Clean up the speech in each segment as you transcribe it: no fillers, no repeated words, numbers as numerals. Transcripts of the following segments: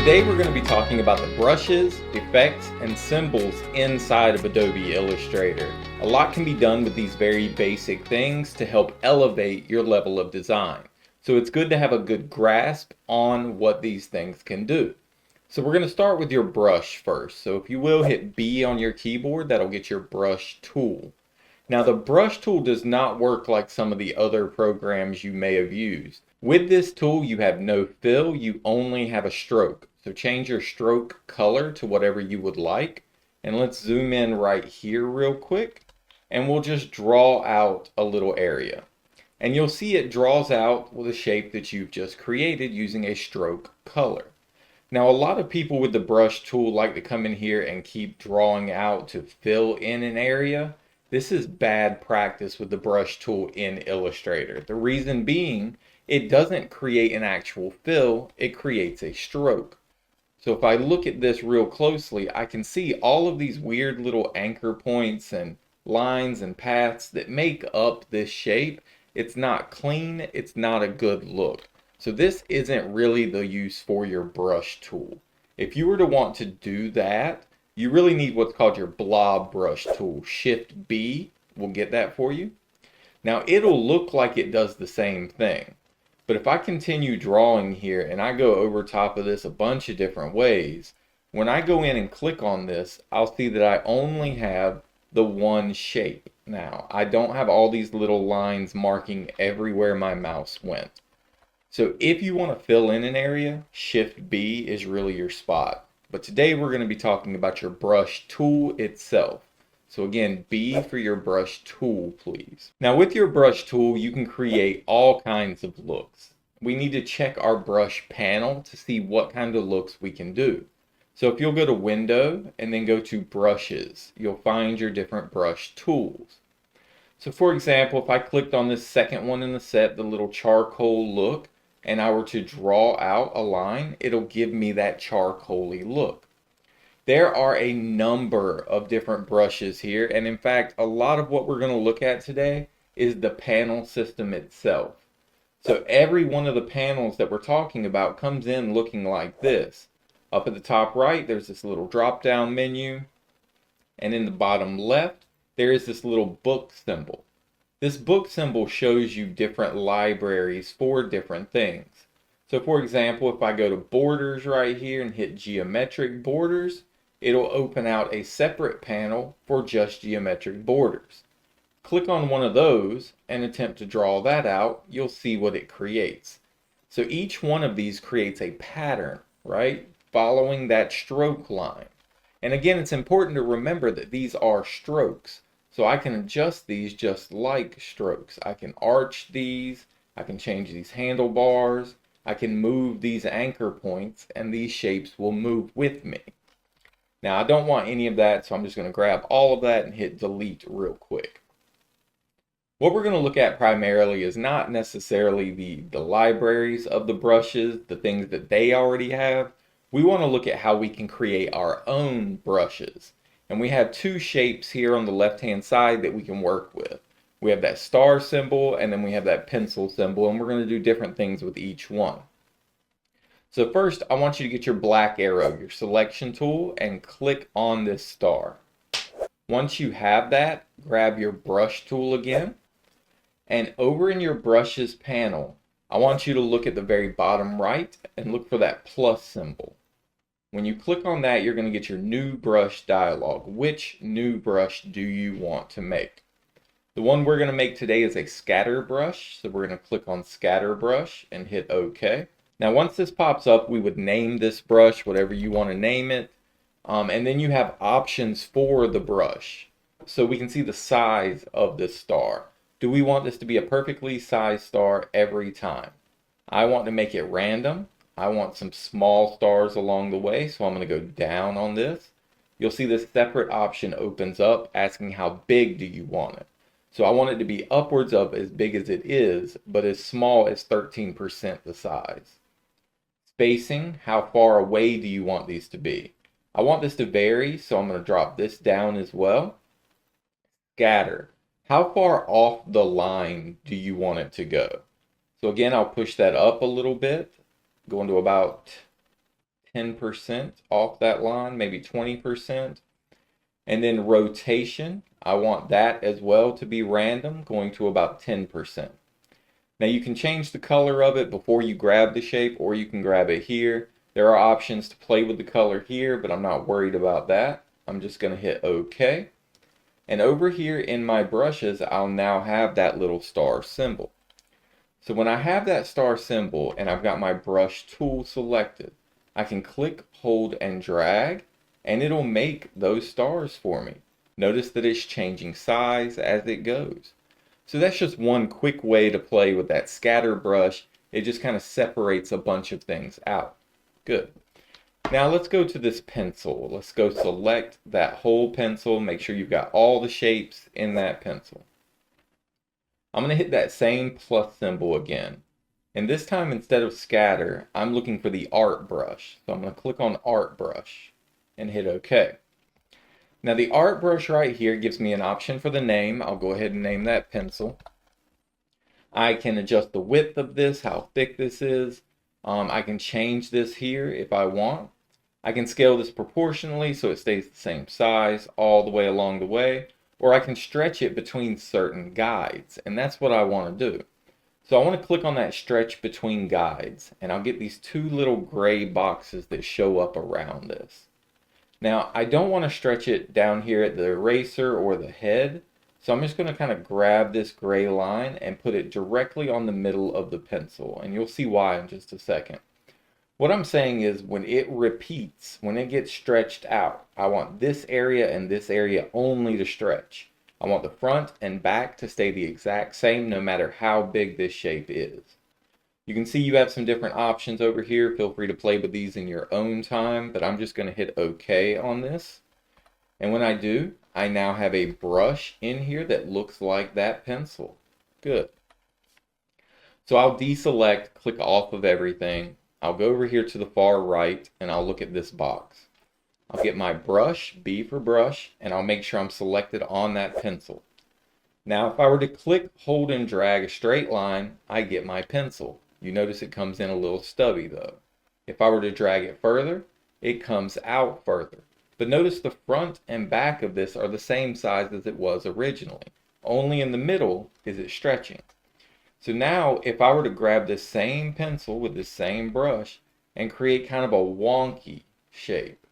Today we're going to be talking about the brushes, effects, and symbols inside of Adobe Illustrator. A lot can be done with these very basic things to help elevate your level of design. So it's good to have a good grasp on what these things can do. So we're going to start with your brush first. So if you will, hit B on your keyboard, that'll get your brush tool. Now the brush tool does not work like some of the other programs you may have used. With this tool you have no fill, you only have a stroke. So change your stroke color to whatever you would like. And let's zoom in right here real quick. And we'll just draw out a little area. And you'll see it draws out with a shape that you've just created using a stroke color. Now a lot of people with the brush tool like to come in here and keep drawing out to fill in an area. This is bad practice with the brush tool in Illustrator. The reason being, it doesn't create an actual fill, it creates a stroke. So if I look at this real closely, I can see all of these weird little anchor points and lines and paths that make up this shape. It's not clean, it's not a good look. So this isn't really the use for your brush tool. If you were to want to do that, you really need what's called your blob brush tool. Shift B will get that for you. Now it'll look like it does the same thing. But if I continue drawing here and I go over top of this a bunch of different ways, when I go in and click on this, I'll see that I only have the one shape now. I don't have all these little lines marking everywhere my mouse went. So if you want to fill in an area, Shift B is really your spot. But today we're going to be talking about your brush tool itself. So again, B for your brush tool, please. Now with your brush tool, you can create all kinds of looks. We need to check our brush panel to see what kind of looks we can do. So if you'll go to Window and then go to Brushes, you'll find your different brush tools. So for example, if I clicked on this second one in the set, the little charcoal look, and I were to draw out a line, it'll give me that charcoaly look. There are a number of different brushes here, and in fact, a lot of what we're going to look at today is the panel system itself. So every one of the panels that we're talking about comes in looking like this. Up at the top right, there's this little drop-down menu, and in the bottom left, there is this little book symbol. This book symbol shows you different libraries for different things. So for example, if I go to borders right here and hit geometric borders, it'll open out a separate panel for just geometric borders. Click on one of those and attempt to draw that out, you'll see what it creates. So each one of these creates a pattern, right? Following that stroke line. And again, it's important to remember that these are strokes. So I can adjust these just like strokes. I can arch these, I can change these handlebars, I can move these anchor points, and these shapes will move with me. Now I don't want any of that, so I'm just going to grab all of that and hit delete real quick. What we're going to look at primarily is not necessarily the libraries of the brushes, the things that they already have. We want to look at how we can create our own brushes. And we have two shapes here on the left-hand side that we can work with. We have that star symbol, and then we have that pencil symbol, and we're going to do different things with each one. So first, I want you to get your black arrow, your selection tool, and click on this star. Once you have that, grab your brush tool again, and over in your brushes panel, I want you to look at the very bottom right and look for that plus symbol. When you click on that, you're going to get your new brush dialog. Which new brush do you want to make? The one we're going to make today is a scatter brush. So we're going to click on scatter brush and hit OK. Now once this pops up, we would name this brush whatever you want to name it. And then you have options for the brush. So we can see the size of this star. Do we want this to be a perfectly sized star every time? I want to make it random. I want some small stars along the way, so I'm going to go down on this. You'll see this separate option opens up asking how big do you want it. So I want it to be upwards of as big as it is, but as small as 13% the size. Spacing, how far away do you want these to be? I want this to vary, so I'm going to drop this down as well. Scatter, how far off the line do you want it to go? So again, I'll push that up a little bit, going to about 10% off that line, maybe 20%. And then rotation, I want that as well to be random, going to about 10%. Now you can change the color of it before you grab the shape, or you can grab it here. There are options to play with the color here, but I'm not worried about that. I'm just going to hit OK. And over here in my brushes, I'll now have that little star symbol. So when I have that star symbol and I've got my brush tool selected, I can click, hold, and drag, and it'll make those stars for me. Notice that it's changing size as it goes. So that's just one quick way to play with that scatter brush. It just kind of separates a bunch of things out. Good. Now let's go to this pencil. Let's go select that whole pencil. Make sure you've got all the shapes in that pencil. I'm going to hit that same plus symbol again. And this time, instead of scatter, I'm looking for the art brush. So I'm going to click on art brush and hit OK. Now the art brush right here gives me an option for the name. I'll go ahead and name that pencil. I can adjust the width of this, how thick this is. I can change this here if I want. I can scale this proportionally so it stays the same size all the way along the way. Or I can stretch it between certain guides, and that's what I want to do. So I want to click on that stretch between guides, and I'll get these two little gray boxes that show up around this. Now, I don't want to stretch it down here at the eraser or the head, so I'm just going to kind of grab this gray line and put it directly on the middle of the pencil, and you'll see why in just a second. What I'm saying is when it repeats, when it gets stretched out, I want this area and this area only to stretch. I want the front and back to stay the exact same no matter how big this shape is. You can see you have some different options over here. Feel free to play with these in your own time, but I'm just going to hit OK on this. And when I do, I now have a brush in here that looks like that pencil. Good. So I'll deselect, click off of everything. I'll go over here to the far right and I'll look at this box. I'll get my brush, B for brush, and I'll make sure I'm selected on that pencil. Now if I were to click, hold, and drag a straight line, I get my pencil. You notice it comes in a little stubby though. If I were to drag it further, it comes out further. But notice the front and back of this are the same size as it was originally. Only in the middle is it stretching. So now if I were to grab this same pencil with the same brush and create kind of a wonky shape,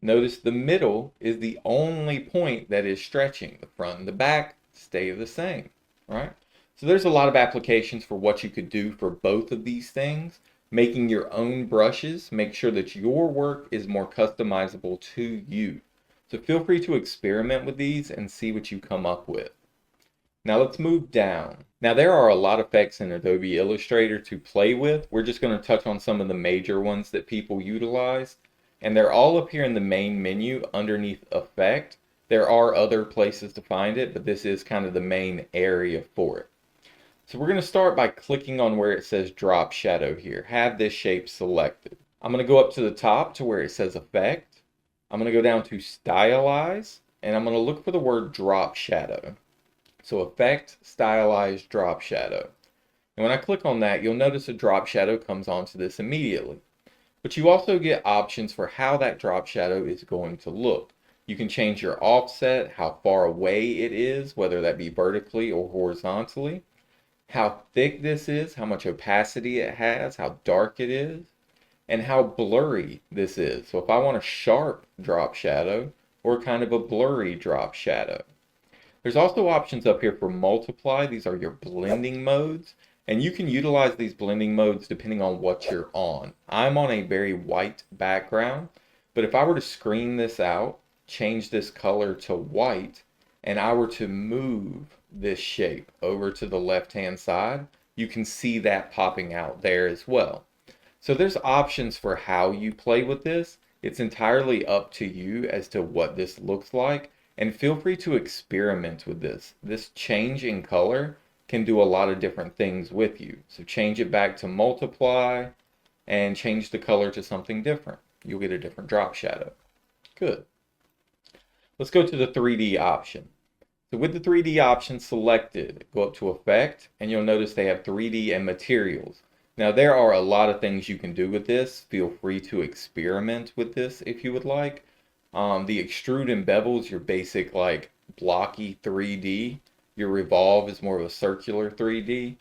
notice the middle is the only point that is stretching. The front and the back stay the same, right? So there's a lot of applications for what you could do for both of these things. Making your own brushes, make sure that your work is more customizable to you. So feel free to experiment with these and see what you come up with. Now let's move down. Now there are a lot of effects in Adobe Illustrator to play with. We're just going to touch on some of the major ones that people utilize. And they're all up here in the main menu underneath Effect. There are other places to find it, but this is kind of the main area for it. So we're going to start by clicking on where it says Drop Shadow here. Have this shape selected. I'm going to go up to the top to where it says Effect. I'm going to go down to Stylize, and I'm going to look for the word Drop Shadow. So Effect, Stylize, Drop Shadow. And when I click on that, you'll notice a drop shadow comes onto this immediately. But you also get options for how that drop shadow is going to look. You can change your offset, how far away it is, whether that be vertically or horizontally. How thick this is, how much opacity it has, how dark it is, and how blurry this is. So if I want a sharp drop shadow or kind of a blurry drop shadow. There's also options up here for multiply. These are your blending modes, and you can utilize these blending modes depending on what you're on. I'm on a very white background, but if I were to screen this out, change this color to white, and I were to move this shape over to the left hand side, you can see that popping out there as well. So there's options for how you play with this. It's entirely up to you as to what this looks like, and feel free to experiment with this. This change in color can do a lot of different things with you. So change it back to multiply and change the color to something different. You'll get a different drop shadow. Good. Let's go to the 3D option. So with the 3D option selected, go up to Effect, and you'll notice they have 3D and Materials. Now there are a lot of things you can do with this. Feel free to experiment with this if you would like. The extrude and bevel is your basic like blocky 3D. Your revolve is more of a circular 3D.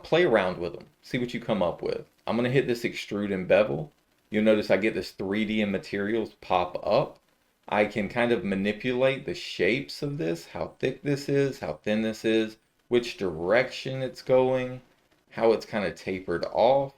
Play around with them. See what you come up with. I'm going to hit this extrude and bevel. You'll notice I get this 3D and materials pop up. I can kind of manipulate the shapes of this, how thick this is, how thin this is, which direction it's going, how it's kind of tapered off.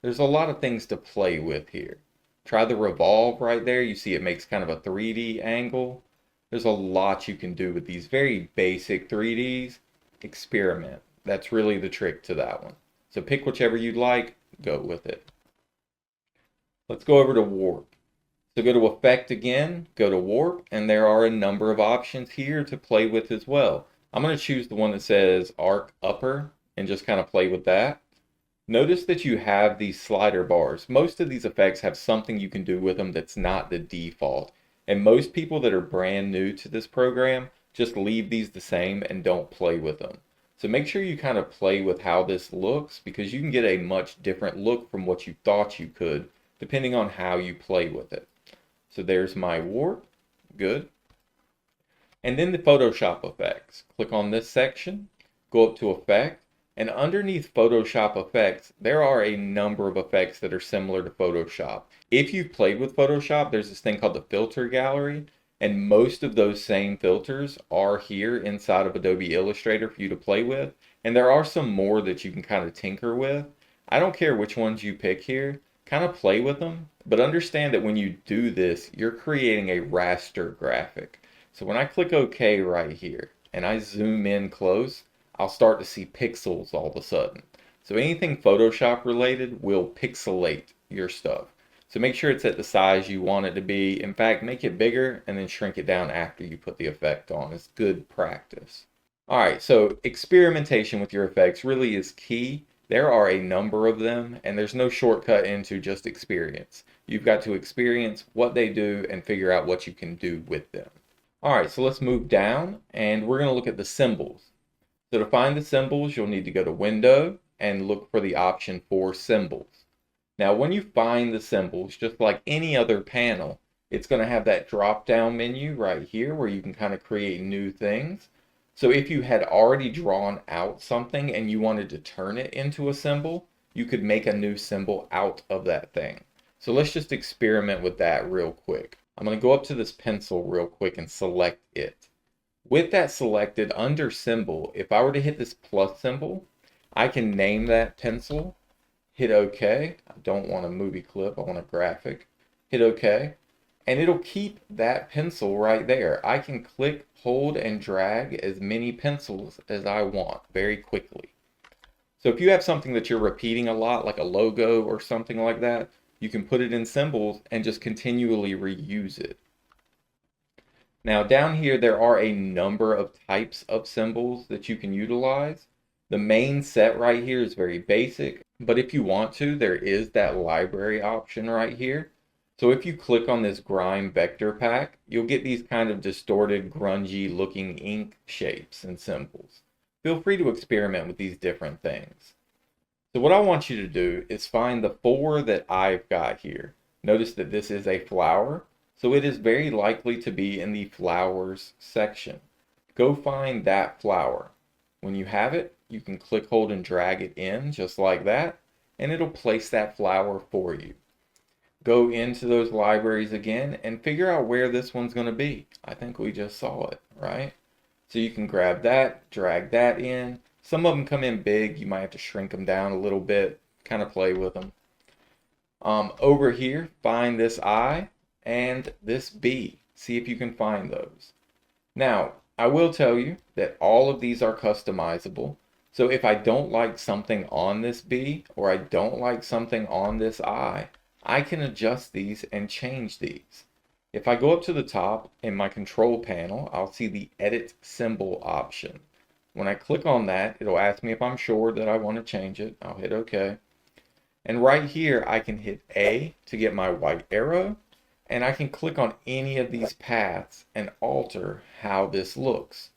There's a lot of things to play with here. Try the revolve right there. You see it makes kind of a 3D angle. There's a lot you can do with these very basic 3Ds. Experiment. That's really the trick to that one. So pick whichever you'd like, go with it. Let's go over to warp. So go to effect again, go to warp, and there are a number of options here to play with as well. I'm going to choose the one that says arc upper and just kind of play with that. Notice that you have these slider bars. Most of these effects have something you can do with them that's not the default. And most people that are brand new to this program just leave these the same and don't play with them. So make sure you kind of play with how this looks, because you can get a much different look from what you thought you could, depending on how you play with it. So there's my warp. Good. And then the Photoshop effects. Click on this section, go up to effect, and underneath Photoshop effects, there are a number of effects that are similar to Photoshop. If you've played with Photoshop, there's this thing called the filter gallery, and most of those same filters are here inside of Adobe Illustrator for you to play with. And there are some more that you can kind of tinker with. I don't care which ones you pick here, kind of play with them, but understand that when you do this, you're creating a raster graphic. So when I click OK right here and I zoom in close, I'll start to see pixels all of a sudden. So anything Photoshop related will pixelate your stuff. So make sure it's at the size you want it to be. In fact, make it bigger and then shrink it down after you put the effect on. It's good practice. All right, so experimentation with your effects really is key. There are a number of them, and there's no shortcut into just experience. You've got to experience what they do and figure out what you can do with them. All right, so let's move down, and we're going to look at the symbols. So to find the symbols, you'll need to go to Window and look for the option for Symbols. Now, when you find the symbols, just like any other panel, it's going to have that drop-down menu right here where you can kind of create new things. So if you had already drawn out something and you wanted to turn it into a symbol, you could make a new symbol out of that thing. So let's just experiment with that real quick. I'm going to go up to this pencil real quick and select it. With that selected under symbol, if I were to hit this plus symbol, I can name that pencil, hit OK. I don't want a movie clip, I want a graphic. Hit OK. And it'll keep that pencil right there. I can click, hold, and drag as many pencils as I want very quickly. So if you have something that you're repeating a lot, like a logo or something like that, you can put it in symbols and just continually reuse it. Now down here, there are a number of types of symbols that you can utilize. The main set right here is very basic, but if you want to, there is that library option right here. So if you click on this grime vector pack, you'll get these kind of distorted, grungy looking ink shapes and symbols. Feel free to experiment with these different things. So what I want you to do is find the 4 that I've got here. Notice that this is a flower, so it is very likely to be in the flowers section. Go find that flower. When you have it, you can click, hold, and drag it in just like that, and it'll place that flower for you. Go into those libraries again and figure out where this one's going to be. I think we just saw it, right? So you can grab that, drag that in. Some of them come in big. You might have to shrink them down a little bit, kind of play with them. Over here, find this I and this B. See if you can find those. Now, I will tell you that all of these are customizable. So if I don't like something on this B or I don't like something on this I can adjust these and change these. If I go up to the top in my control panel, I'll see the edit symbol option. When I click on that, it'll ask me if I'm sure that I want to change it. I'll hit OK. And right here, I can hit A to get my white arrow, and I can click on any of these paths and alter how this looks.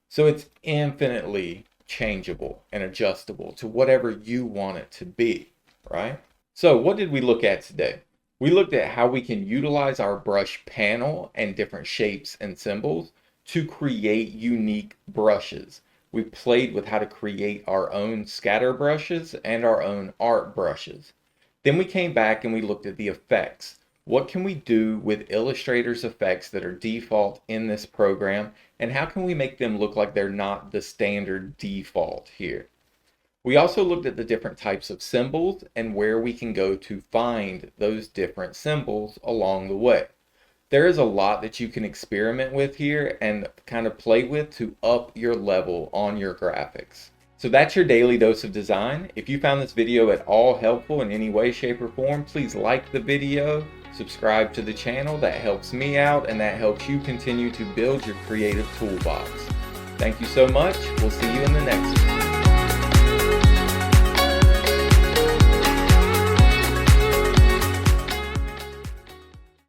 So it's infinitely changeable and adjustable to whatever you want it to be, right? So what did we look at today? We looked at how we can utilize our brush panel and different shapes and symbols to create unique brushes. We played with how to create our own scatter brushes and our own art brushes. Then we came back and we looked at the effects. What can we do with Illustrator's effects that are default in this program, and how can we make them look like they're not the standard default here? We also looked at the different types of symbols and where we can go to find those different symbols along the way. There is a lot that you can experiment with here and kind of play with to up your level on your graphics. So that's your daily dose of design. If you found this video at all helpful in any way, shape, or form, please like the video, subscribe to the channel. That helps me out and that helps you continue to build your creative toolbox. Thank you so much. We'll see you in the next one.